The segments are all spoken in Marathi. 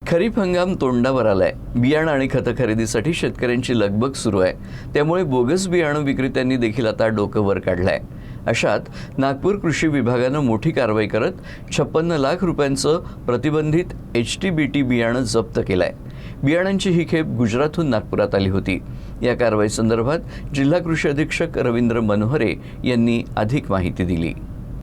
खरीप हंगाम तोंडावर आलाय. बियाणं आणि खतं खरेदीसाठी शेतकऱ्यांची लगबग सुरू आहे. त्यामुळे बोगस बियाणं विक्रेत्यांनी देखील आता डोकं वर काढलंय. अशात नागपूर कृषी विभागानं मोठी कारवाई करत 56 लाख रुपयांचं प्रतिबंधित HTBT बियाणं जप्त केलंय. बियाणांची ही खेप गुजरातहून नागपुरात आली होती. या कारवाई संदर्भात जिल्हा कृषी अधीक्षक रवींद्र मनोहरे यांनी अधिक माहिती दिली.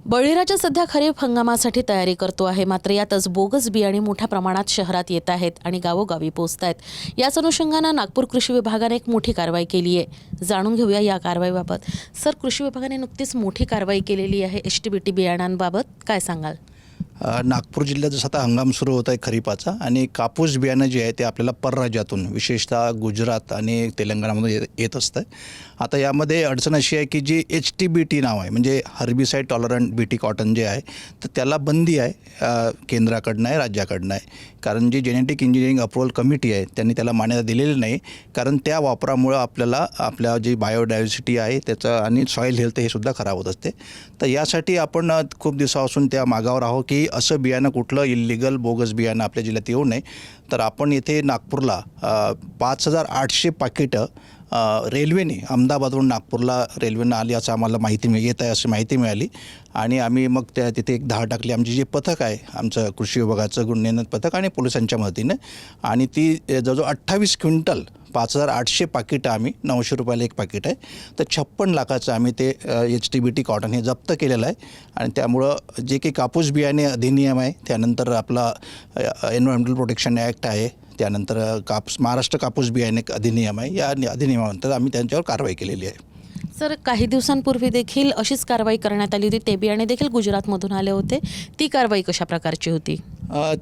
बळीराजा सध्या खरीप हंगामासाठी तयारी करतो आहे. मात्र यातच बोगस बियाणे मोठ्या प्रमाणात शहरात येत आहेत आणि गावोगावी पोहोचत आहेत. याच अनुषंगानं नागपूर कृषी विभागाने एक मोठी कारवाई केली आहे. जाणून घेऊया या कारवाईबाबत. सर, कृषी विभागाने नुकतीच मोठी कारवाई केलेली आहे HTBT बियाणांबाबत, काय सांगाल? नागपूर जिल्ह्यात जसं आता हंगाम सुरू होत आहे खरीपाचा, आणि कापूस बियाणं जे आहे ते आपल्याला परराज्यातून विशेषतः गुजरात आणि तेलंगणामधून येत असतं. आता यामध्ये अडचण अशी आहे की जी HTBT नाव आहे, म्हणजे हर्बिसाइड टॉलरंट BT कॉटन जे आहे, तर त्याला बंदी आहे. केंद्राकडनं आहे, राज्याकडनं आहे. कारण जी जेनेटिक इंजिनिअरिंग अप्रुव्हल कमिटी आहे त्यांनी त्याला मान्यता दिलेली नाही. कारण त्या वापरामुळं आपल्या जी बायोडायव्हर्सिटी आहे त्याचं आणि सॉईल हेल्थ हे सुद्धा खराब होत असते. तर यासाठी आपण खूप दिवसापासून त्या मागावर आहोत की असं बियाणं कुठलं इल्लिगल बोगस बियाणं आपल्या जिल्ह्यात येऊ नये. तर आपण येथे नागपूरला 5800 पाकिटं रेल्वेने अहमदाबादवरून नागपूरला रेल्वेनं आली असं आम्हाला येत आहे अशी माहिती मिळाली. आणि आम्ही मग तिथे एक धाड टाकली. आमची जे पथक आहे आमचं कृषी विभागाचं गुन्हे पथक आणि पोलिसांच्या मदतीनं, आणि ती जवळजवळ 28 क्विंटल 5800 पाकिटं आम्ही 900 रुपयाला एक पाकिट आहे. तर 56 लाखाचं आम्ही ते HTBT कॉटन हे जप्त केलेलं आहे. आणि त्यामुळं जे काही कापूस बियाणे अधिनियम आहे, त्यानंतर आपला एन्व्हायरमेंटल प्रोटेक्शन ॲक्ट आहे, त्यानंतर महाराष्ट्र कापूस बियाणे अधिनियम आहे, या अधिनियमानंतर आम्ही त्यांच्यावर कारवाई केलेली आहे. सर, काही दिवसांपूर्वी देखील अशीच कारवाई करण्यात आली होती. ते बियाणे देखील गुजरातमधून आले होते. ती कारवाई कशा प्रकारची होती?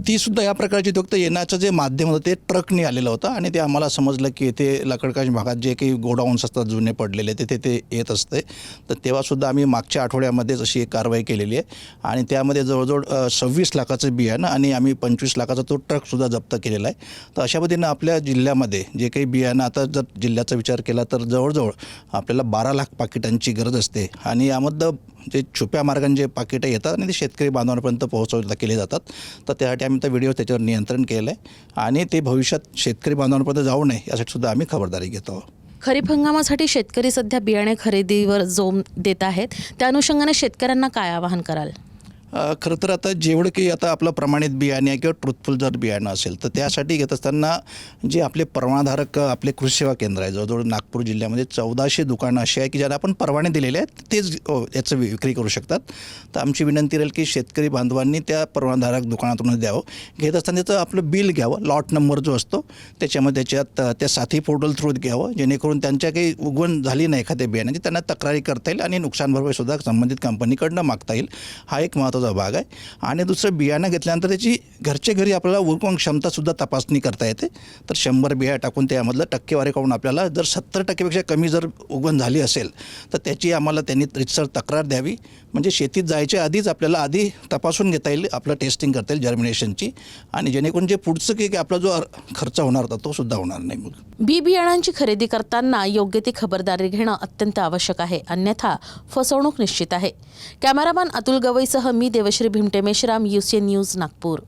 ती सुद्धा या प्रकारची. फक्त येण्याचं जे माध्यम होतं ते ट्रकने आलेलं होतं, आणि ते आम्हाला समजलं की येथे लकडकाश भागात जे काही गोडाऊन्स असतात जुने पडलेले ते येत असते. तर तेव्हासुद्धा आम्ही मागच्या आठवड्यामध्येच अशी एक कारवाई केलेली आहे. आणि त्यामध्ये जवळजवळ 26 लाखाचं बियाणं आणि आम्ही 25 लाखाचा तो ट्रकसुद्धा जप्त केलेला आहे. तर अशा पद्धतीनं आपल्या जिल्ह्यामध्ये जे काही बियाणं, आता जर जिल्ह्याचा विचार केला तर जवळजवळ आपल्याला 12 लाख पाकिटांची गरज असते. आणि यामधलं जे छुप्या मार्गाने जे पाकिटं येतात आणि ते शेतकरी बांधवांपर्यंत पोहोचवले केले जातात. तर त्यासाठी आम्ही व्हिडिओ त्याच्यावर नियंत्रण केलं आहे. आणि ते भविष्यात शेतकरी बांधवांपर्यंत जाऊ नये यासाठी सुद्धा आम्ही खबरदारी घेतो. खरीप हंगामासाठी शेतकरी सध्या बियाणे खरेदीवर जोम देत आहेत. त्या अनुषंगाने शेतकऱ्यांना काय आवाहन कराल? खरं तर आता जेवढं की आता आपलं प्रमाणित बियाणे आहे किंवा ट्रुथफुल जर बियाणं असेल तर त्यासाठी घेत असताना जे आपले परवानाधारक आपले कृषी सेवा केंद्र आहे, जवळजवळ नागपूर जिल्ह्यामध्ये 1400 दुकानं अशी आहे की ज्यांना आपण परवाने दिलेले आहेत, तेच याचं विक्री करू शकतात. तर आमची विनंती राहील की शेतकरी बांधवांनी त्या परवानाधारक दुकानातूनच द्यावं. घेत असताना त्याचं आपलं बिल घ्यावं, लॉट नंबर जो असतो त्याच्यामध्ये त्याच्यात त्या साथी पोर्टल थ्रू घ्यावं, जेणेकरून त्यांच्या काही उगवण झाली नाही एखाद्या बियाण्याची त्यांना तक्रारी करता येईल आणि नुकसान भरपाईसुद्धा संबंधित कंपनीकडनं मागता येईल. हा एक महत्त्वाचा भाग आहे. आणि दुसरं, बियाणं घेतल्यानंतर त्याची घरच्या घरी आपल्याला उगवण क्षमतासुद्धा तपासणी करता येते. तर 100 बिया टाकून त्यामधलं टक्केवारी करून आपल्याला जर 70% कमी जर उगवण झाली असेल तर त्याची आम्हाला त्यांनी रितसर तक्रार द्यावी. म्हणजे शेतीत जायच्या आधीच आपल्याला आधी तपासून घेता येईल, आपलं टेस्टिंग करता येईल जर्मिनेशनची, आणि जेणेकरून जे पुढचं की आपला जो खर्च होणार होता तो सुद्धा होणार नाही. मग बियाणांची खरेदी करताना योग्य ती खबरदारी घेणं अत्यंत आवश्यक आहे, अन्यथा फसवणूक निश्चित आहे. कॅमेरामॅन अतुल गवईसह मी देवश्री भीमटे मेश्राम, UCN न्यूज, नागपूर.